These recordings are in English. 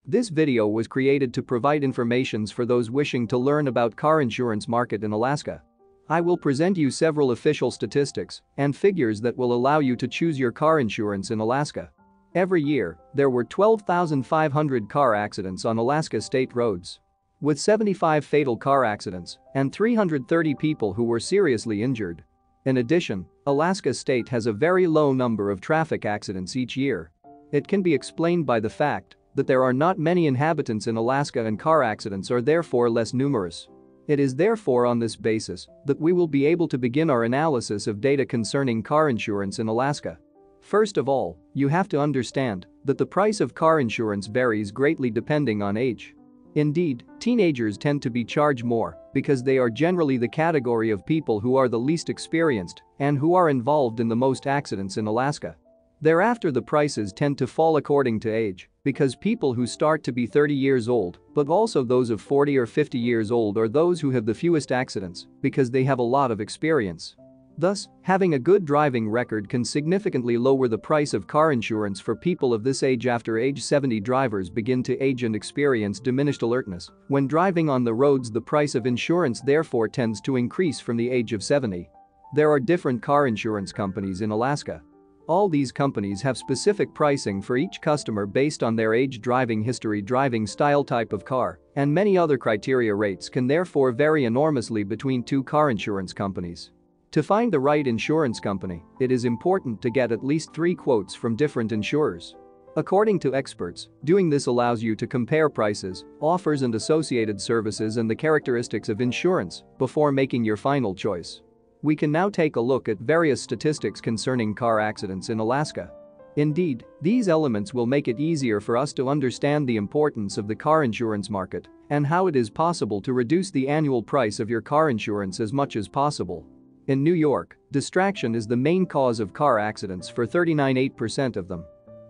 This video was created to provide information for those wishing to learn about car insurance market in Alaska. I will present you several official statistics and figures that will allow you to choose your car insurance in Alaska. Every year, there were 12,500 car accidents on Alaska state roads, with 75 fatal car accidents and 330 people who were seriously injured. In addition, Alaska state has a very low number of traffic accidents each year. It can be explained by the fact that there are not many inhabitants in Alaska and car accidents are therefore less numerous. It is therefore on this basis that we will be able to begin our analysis of data concerning car insurance in Alaska. First of all, you have to understand that the price of car insurance varies greatly depending on age. Indeed, teenagers tend to be charged more because they are generally the category of people who are the least experienced and who are involved in the most accidents in Alaska. Thereafter, the prices tend to fall according to age because people who start to be 30 years old, but also those of 40 or 50 years old are those who have the fewest accidents because they have a lot of experience. Thus, having a good driving record can significantly lower the price of car insurance for people of this age. After age 70, drivers begin to age and experience diminished alertness. When driving on the roads, the price of insurance therefore tends to increase from the age of 70. There are different car insurance companies in Alaska. All these companies have specific pricing for each customer based on their age, driving history, driving style, type of car, and many other criteria. Rates can therefore vary enormously between two car insurance companies. To find the right insurance company, it is important to get at least 3 quotes from different insurers. According to experts, doing this allows you to compare prices, offers and associated services and the characteristics of insurance before making your final choice. We can now take a look at various statistics concerning car accidents in Alaska. Indeed, these elements will make it easier for us to understand the importance of the car insurance market and how it is possible to reduce the annual price of your car insurance as much as possible. In New York, distraction is the main cause of car accidents for 39.8% of them.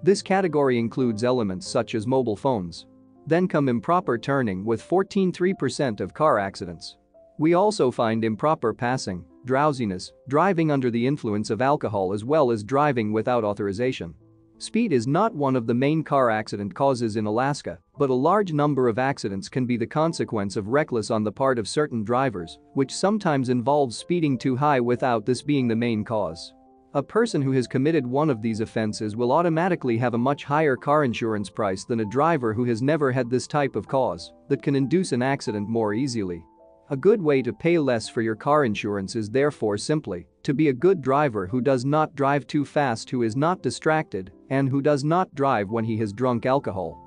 This category includes elements such as mobile phones. Then come improper turning with 14.3% of car accidents. We also find improper passing, drowsiness, driving under the influence of alcohol, as well as driving without authorization. Speed is not one of the main car accident causes in Alaska, but a large number of accidents can be the consequence of reckless on the part of certain drivers, which sometimes involves speeding too high without this being the main cause. A person who has committed one of these offenses will automatically have a much higher car insurance price than a driver who has never had this type of cause that can induce an accident more easily. A good way to pay less for your car insurance is therefore simply to be a good driver who does not drive too fast, who is not distracted, and who does not drive when he has drunk alcohol.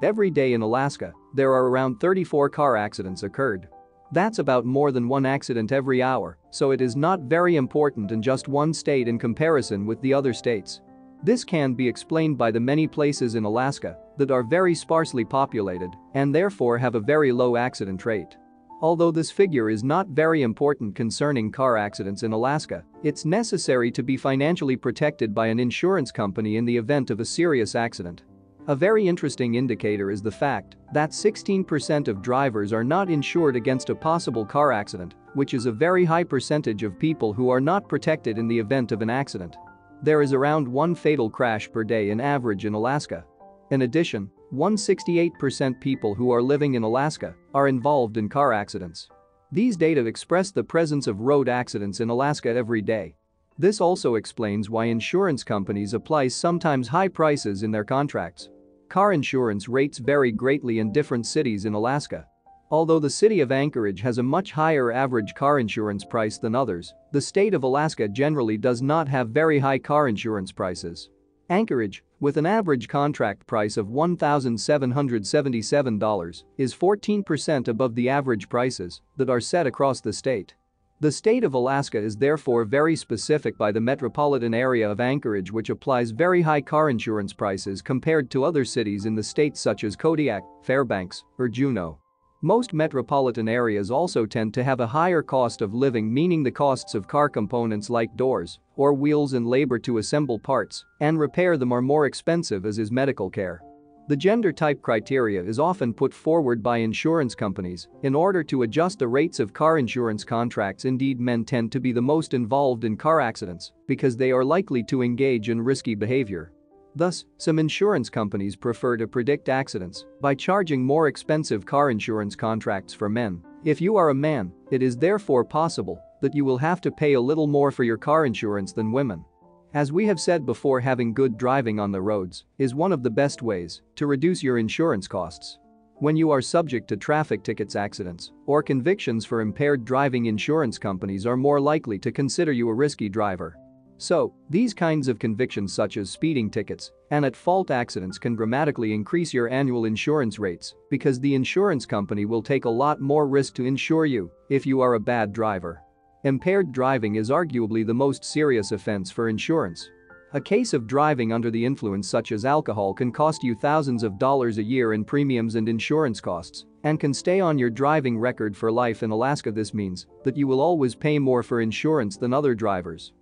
Every day in Alaska, there are around 34 car accidents occurred. That's about more than 1 accident every hour, so it is not very important in just one state in comparison with the other states. This can be explained by the many places in Alaska that are very sparsely populated and therefore have a very low accident rate. Although this figure is not very important concerning car accidents in Alaska, it's necessary to be financially protected by an insurance company in the event of a serious accident. A very interesting indicator is the fact that 16% of drivers are not insured against a possible car accident, which is a very high percentage of people who are not protected in the event of an accident. There is around 1 fatal crash per day in average in Alaska. In addition, 168% people who are living in Alaska are involved in car accidents. These data express the presence of road accidents in Alaska every day. This also explains why insurance companies apply sometimes high prices in their contracts. Car insurance rates vary greatly in different cities in Alaska. Although the city of Anchorage has a much higher average car insurance price than others, the state of Alaska generally does not have very high car insurance prices. Anchorage, with an average contract price of $1,777, is 14% above the average prices that are set across the state. The state of Alaska is therefore very specific by the metropolitan area of Anchorage, which applies very high car insurance prices compared to other cities in the state such as Kodiak, Fairbanks, or Juneau. Most metropolitan areas also tend to have a higher cost of living, meaning the costs of car components like doors or wheels and labor to assemble parts and repair them are more expensive, as is medical care. The gender type criteria is often put forward by insurance companies in order to adjust the rates of car insurance contracts. Indeed, men tend to be the most involved in car accidents because they are likely to engage in risky behavior. Thus, some insurance companies prefer to predict accidents by charging more expensive car insurance contracts for men. If you are a man, it is therefore possible that you will have to pay a little more for your car insurance than women. As we have said before, having good driving on the roads is one of the best ways to reduce your insurance costs. When you are subject to traffic tickets, accidents, or convictions for impaired driving, insurance companies are more likely to consider you a risky driver. So, these kinds of convictions such as speeding tickets and at-fault accidents can dramatically increase your annual insurance rates because the insurance company will take a lot more risk to insure you if you are a bad driver. Impaired driving is arguably the most serious offense for insurance. A case of driving under the influence such as alcohol can cost you thousands of dollars a year in premiums and insurance costs and can stay on your driving record for life in Alaska. This means that you will always pay more for insurance than other drivers.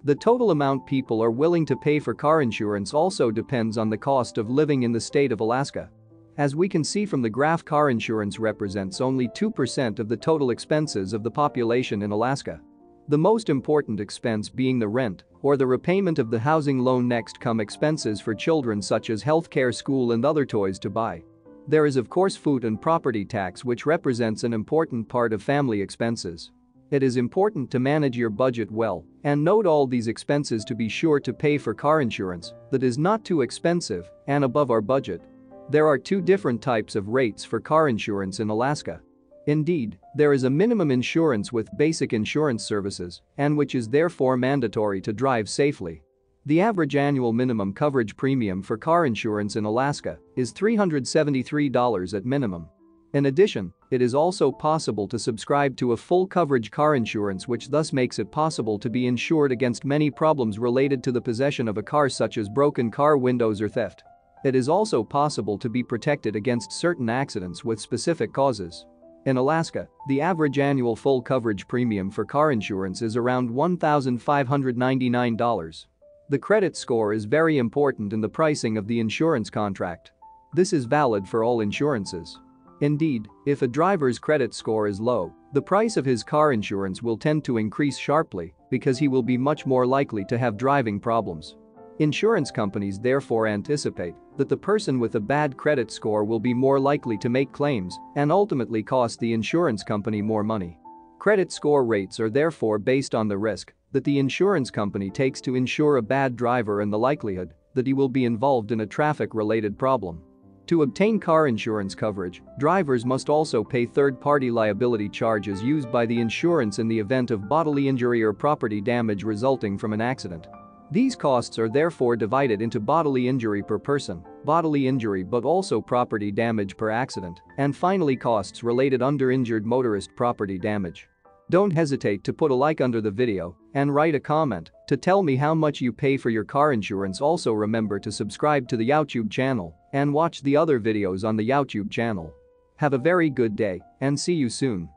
The total amount people are willing to pay for car insurance also depends on the cost of living in the state of Alaska. As we can see from the graph, car insurance represents only 2% of the total expenses of the population in Alaska. The most important expense being the rent or the repayment of the housing loan. Next come expenses for children such as healthcare, school, and other toys to buy. There is of course food and property tax, which represents an important part of family expenses. It is important to manage your budget well and note all these expenses to be sure to pay for car insurance that is not too expensive and above our budget. There are two different types of rates for car insurance in Alaska. Indeed, there is a minimum insurance with basic insurance services and which is therefore mandatory to drive safely. The average annual minimum coverage premium for car insurance in Alaska is $373 at minimum. In addition, it is also possible to subscribe to a full coverage car insurance, which thus makes it possible to be insured against many problems related to the possession of a car such as broken car windows or theft. It is also possible to be protected against certain accidents with specific causes. In Alaska, the average annual full coverage premium for car insurance is around $1,599. The credit score is very important in the pricing of the insurance contract. This is valid for all insurances. Indeed, if a driver's credit score is low, the price of his car insurance will tend to increase sharply because he will be much more likely to have driving problems. Insurance companies therefore anticipate that the person with a bad credit score will be more likely to make claims and ultimately cost the insurance company more money. Credit score rates are therefore based on the risk that the insurance company takes to insure a bad driver and the likelihood that he will be involved in a traffic-related problem. To obtain car insurance coverage, drivers must also pay third-party liability charges used by the insurance in the event of bodily injury or property damage resulting from an accident. These costs are therefore divided into bodily injury per person, bodily injury but also property damage per accident, and finally costs related under injured motorist property damage. Don't hesitate to put a like under the video and write a comment to tell me how much you pay for your car insurance. Also remember to subscribe to the YouTube channel and watch the other videos on the YouTube channel. Have a very good day and see you soon.